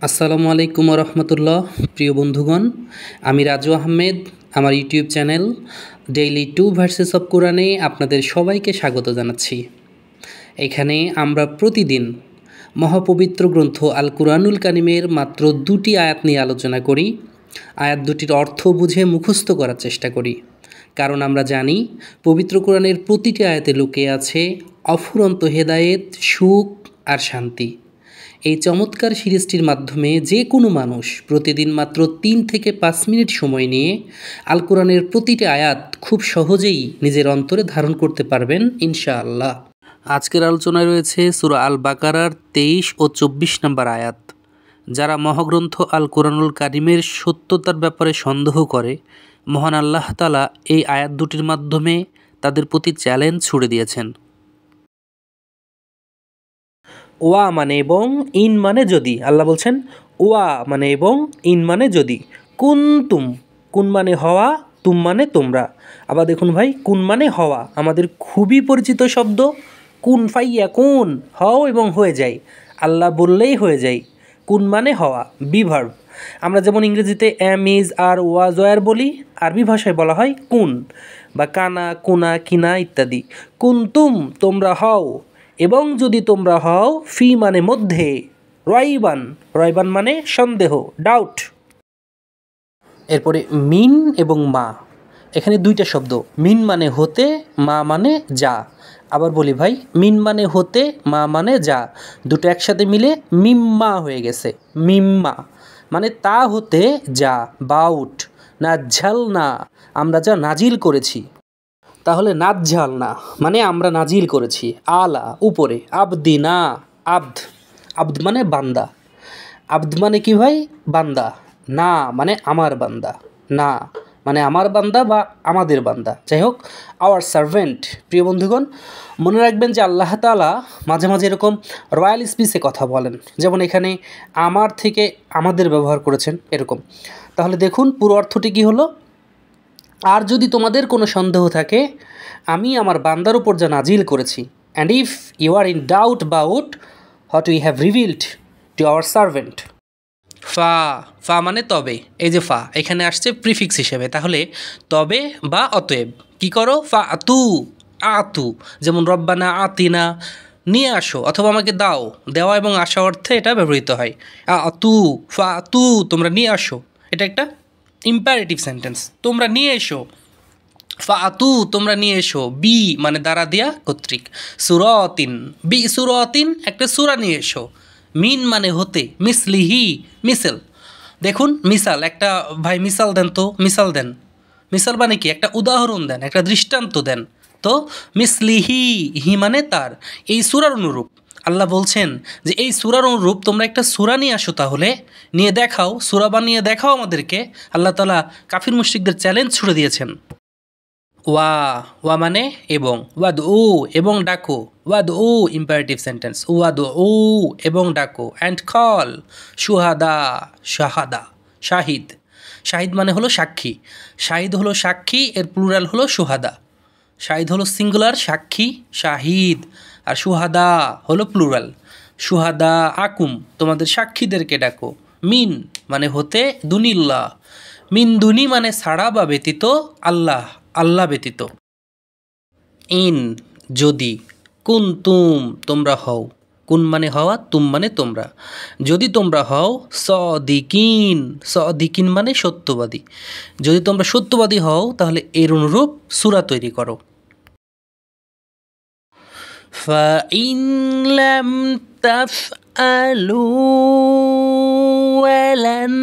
আসসালামু আলাইকুম রহমতুল্লাহ। প্রিয় বন্ধুগণ, আমি রাজু আহমেদ। আমার YouTube channel daily 2 versus of কোরআনে আপনাদের সবাইকে স্বাগত জানাচ্ছি। এখানে আমরা প্রতিদিন মহাপবিত্র গ্রন্থ আল কুরআনুল কারিমের মাত্র 2টি আয়াত নিয়ে আলোচনা করি। আয়াত দুটির অর্থ বুঝে মুখস্থ করার চেষ্টা করি, কারণ আমরা জানি পবিত্র কোরআনের প্রতিটি আয়াতে লুকিয়ে আছে অফুরন্ত হেদায়েত, সুখ আর শান্তি। এই চমৎকার সিরিজটির মাধ্যমে যে কোনো মানুষ প্রতিদিন মাত্র 3 থেকে 5 মিনিট সময় নিয়ে আল কোরআনের প্রতিটি আয়াত খুব সহজেই নিজের অন্তরে ধারণ করতে পারবেন ইনশাআল্লাহ। আজকের আলোচনায় রয়েছে সূরা আল বাকারার 23 ও 24 নম্বর আয়াত। যারা মহাগ্রন্থ আল কোরআনুল কারিমের সত্যতার ব্যাপারে সন্দেহ করে, মহান আল্লাহ তাআলা এই আয়াত দুটির মাধ্যমে তাদের প্রতি চ্যালেঞ্জ ছুড়ে দিয়েছেন। ওয়া মানে এবং, ইন মানে যদি। আল্লাহ বলছেন ওয়া মানে এবং, ইন মানে যদি। কুনতুম, কুন মানে হওয়া, তুম মানে তোমরা। আবার দেখুন ভাই, কুন মানে হওয়া আমাদের খুবই পরিচিত শব্দ। কুন ফাইয়াকুন, হও এবং হয়ে যায়। আল্লাহ বললেই হয়ে যায়। কুন মানে হওয়া, বিভার্ব। আমরা যেমন ইংরেজিতে am, is, are, was, were বলি, আরবি ভাষায় বলা হয় কুন বা কানা, কুনা, কিনা ইত্যাদি। কুনতুম তোমরা হও, এবং যদি তোমরা হও, ফি মানে মধ্যে, রয়বান, রয়বান মানে সন্দেহ, ডাউট। এরপরে মিন এবং মা, এখানে দুইটা শব্দ। মিন মানে হতে, মা মানে যা। আবার বলি ভাই, মিন মানে হতে, মা মানে যা। দুটো একসাথে মিলে মিম্মা হয়ে গেছে। মিম্মা মানে তা হতে যা, বাউট। নাজ্জাল না, আমরা যা নাজিল করেছি। তাহলে নাজ্জাল না মানে আমরা নাজিল করেছি। আলা উপরে, আবদিনা, আব্দ, আব্দ মানে বান্দা। আব্দ মানে কি ভাই? বান্দা। না মানে আমার বান্দা, না মানে আমার বান্দা বা আমাদের বান্দা, যাই হোক, আওয়ার সার্ভেন্ট। প্রিয় বন্ধুগণ, মনে রাখবেন যে আল্লাহ তাআলা মাঝে মাঝে এরকম রয়্যাল স্পিচে কথা বলেন, যেমন এখানে আমার থেকে আমাদের ব্যবহার করেছেন এরকম। তাহলে দেখুন পুরো অর্থটি কী হলো। আর যদি তোমাদের কোনো সন্দেহ থাকে, আমি আমার বান্দার উপর যা নাজিল করেছি, and if you are in doubt about what we have revealed to our servant. ফা, ফা মানে তবে। এই যে ফা এখানে আসছে প্রিফিক্স হিসেবে, তাহলে তবে বা অতএব কি করো? ফা আতু, আতু, যেমন রব্বানা আতিনা, নিয়ে আসো অথবা আমাকে দাও। দেওয়া এবং আসা অর্থে এটা ব্যবহৃত হয়। আতু, ফা আতু, তোমরা নিয়ে আসো। এটা একটা ইম্পারেটিভ সেন্টেন্স, তোমরা নিয়ে এসো। ফা আতু, তোমরা নিয়ে এসো। বি মানে দ্বারা দেয়া কর্তৃক। সুরতিন, বি সুরতিন, একটা সুরা নিয়ে এসো। মিন মানে হতে, মিসলিহি, মিসেল। দেখুন মিসাল, একটা ভাই মিসাল দেন তো, মিসাল দেন। মিসাল মানে কি? একটা উদাহরণ দেন, একটা দৃষ্টান্ত দেন। তো মিসলিহি, হি মানে তার, এই সূরার অনুরূপ। আল্লাহ বলছেন যে এই সূরার অনুরূপ তোমরা একটা সূরা নিয়ে আসো, তাহলে নিয়ে দেখাও, সূরা বানিয়ে দেখাও আমাদেরকে। আল্লাহ তাআলা কাফির মুশরিকদের চ্যালেঞ্জ ছুড়ে দিয়েছেন। ওয়া, ওয়া মানে এবং। ওয়াদ উ, এবং ডাকো। ওয়াদ উ ইম্পারেটিভ সেন্টেন্স। ওয়াদ উ এবং ডাকো। অ্যান্ড কল সুহাদা, শাহাদা, শাহিদ। শাহিদ মানে হলো সাক্ষী। শাহিদ হলো সাক্ষী, এর প্লুরাল হলো সুহাদা। শাহিদ হলো সিঙ্গুলার, সাক্ষী শাহিদ, আর সুহাদা হলো প্লুরাল। সুহাদা আকুম, তোমাদের সাক্ষীদেরকে ডাকো। মিন মানে হতে, দুনিল্লাহ, মিন দুনি মানে ছাড়া বা ব্যতীত, আল্লাহ, আল্লাহ ব্যতীত। ইন যদি, কুনতুম তোমরা হও, কুন মানে হওয়া, তুম মানে তোমরা। যদি তোমরা হও সদিকিন, সদিকিন মানে সত্যবাদী। যদি তোমরা সত্যবাদী হও, তাহলে এর অনুরূপ সূরা তৈরি করো। فإن لم تفعلوا ولن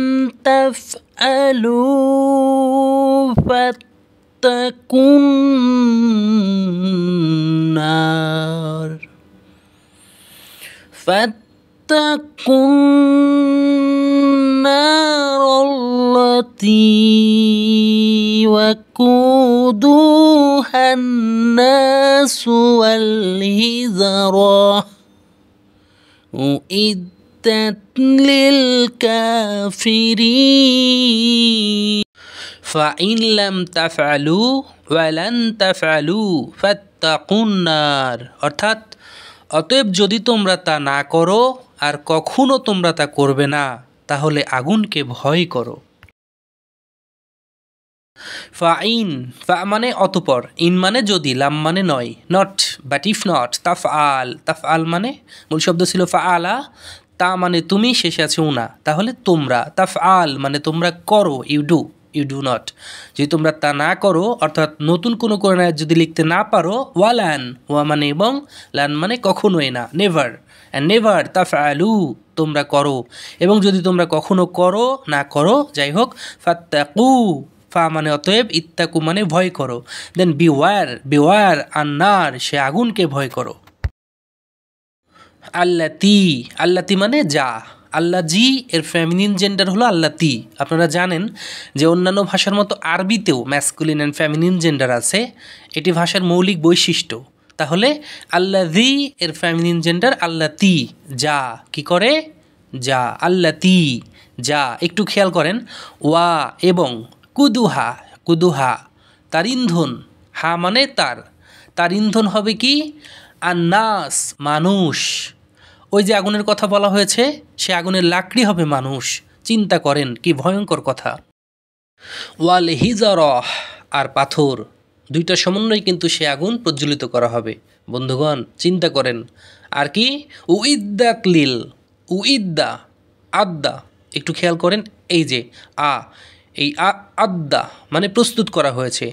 تفعلوا فاتقوا النار، فاتقوا النار التي وقودها الناس والحجارة أعدت للكافرين। فإن لم تفعلوا ولن تفعلوا فاتقوا النار, অর্থাৎ অতএব যদি তোমরা তা না করো আর কখনো তোমরা তা করবে না, তাহলে আগুনকে ভয় করো। ফাইন, ফা মানে অতপর, ইন মানে যদি, লাম মানে নয়, নট বাট ইফ নট, তাফআল, তাফআল মানে মূল শব্দ ছিল ফাআলা, তা মানে তুমি, শেষে আছে উনা, তাহলে তোমরা, তাফআল মানে তোমরা করো, ইউ ডু নট। যদি তোমরা তা না করো, অর্থাৎ নতুন কোনো কোরআন আয়াত যদি লিখতে না পারো, ওয়ালান, ওয়া মানে এবং, লান মানে কখনোই না, নেভার, অ্যান্ড নেভার তাফআলু তোমরা করো, এবং যদি তোমরা কখনো করো না করো, যাই হোক, ফাত্তাকু, ফা মানে অতএব, ইত্তাকু মানে ভয় করো, দেন বিওয়ার আন্নার সে আগুনকে ভয় করো। আল্লাতি মানে যা, আল্লাহ জি এর ফেমিনিন জেন্ডার হলো আল্লাতি। আপনারা জানেন যে অন্যান্য ভাষার মতো আরবিতেও ম্যাসকুলিন অ্যান্ড ফেমিনিন জেন্ডার আছে, এটি ভাষার মৌলিক বৈশিষ্ট্য। তাহলে আল্লাযী এর ফেমিনিন জেন্ডার আল্লাতি, যা কি করে, যা, আল্লাতি যা। একটু খেয়াল করেন, ওয়া এবং, কুদুহা তার ইন্ধন, হা মানে তার ইন্ধন হবে কি, আন্নাস মানুষ। ওই যে আগুনের কথা বলা হয়েছে, সে আগুনের লাকড়ি হবে মানুষ। চিন্তা করেন কি ভয়ঙ্কর কথা। ওয়াল হিজারহ আর পাথর, দুইটা সমন্বয় কিন্তু সে আগুন প্রজ্বলিত করা হবে। বন্ধুগণ চিন্তা করেন। আর কি, উইদ্দা আদ্দা, একটু খেয়াল করেন, এই যে এই আদ্দা মানে প্রস্তুত করা হয়েছে,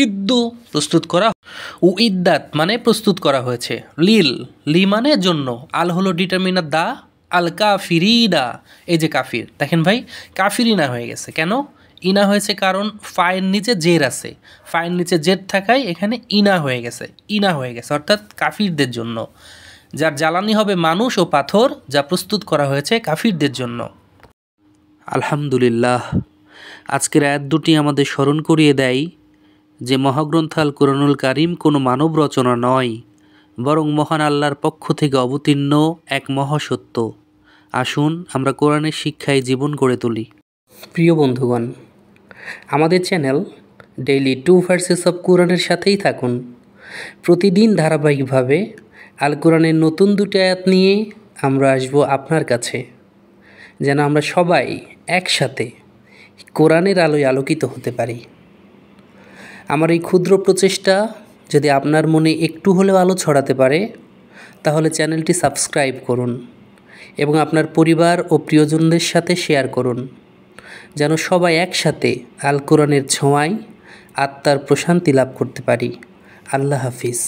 ইদ্দু প্রস্তুত করা, উইদ্দাত মানে প্রস্তুত করা হয়েছে, লি মানে জন্য, আল হলো ডিটারমিনার দা, আল কাফিরিনা এই যে কাফির, দেখেন ভাই কাফিরিনা হয়ে গেছে কেন, ইনা হয়েছে কারণ ফায়ের নিচে জের আছে, ফায়ের নিচে জের থাকায় এখানে ইনা হয়ে গেছে, অর্থাৎ কাফিরদের জন্য, যার জ্বালানি হবে মানুষ ও পাথর, যা প্রস্তুত করা হয়েছে কাফিরদের জন্য। আলহামদুলিল্লাহ, আজকের আয়াত দুটি আমাদের স্মরণ করিয়ে দেয় যে মহাগ্রন্থ আল কুরআনুল কারীম কোনো মানব রচনা নয়, বরং মহান আল্লাহর পক্ষ থেকে অবতীর্ণ এক মহাসত্য। আসুন আমরা কোরআনের শিক্ষায় জীবন গড়ে তুলি। প্রিয় বন্ধুগণ, আমাদের চ্যানেল ডেইলি 2 ভার্সেস অফ কোরআনের সাথেই থাকুন। প্রতিদিন ধারাবাহিকভাবে আল কোরআনের নতুন দুটি আয়াত নিয়ে আমরা আসব আপনার কাছে, যেন আমরা সবাই একসাথে কোরআনের আলোয় আলোকিত হতে পারি। আমার এই ক্ষুদ্র প্রচেষ্টা যদি আপনার মনে একটু হলেও আলো ছড়াতে পারে, তাহলে চ্যানেলটি সাবস্ক্রাইব করুন এবং আপনার পরিবার ও প্রিয়জনদের সাথে শেয়ার করুন, যেন সবাই একসাথে আল কোরআনের ছোঁয়ায় আত্মার প্রশান্তি লাভ করতে পারি। আল্লাহ হাফিজ।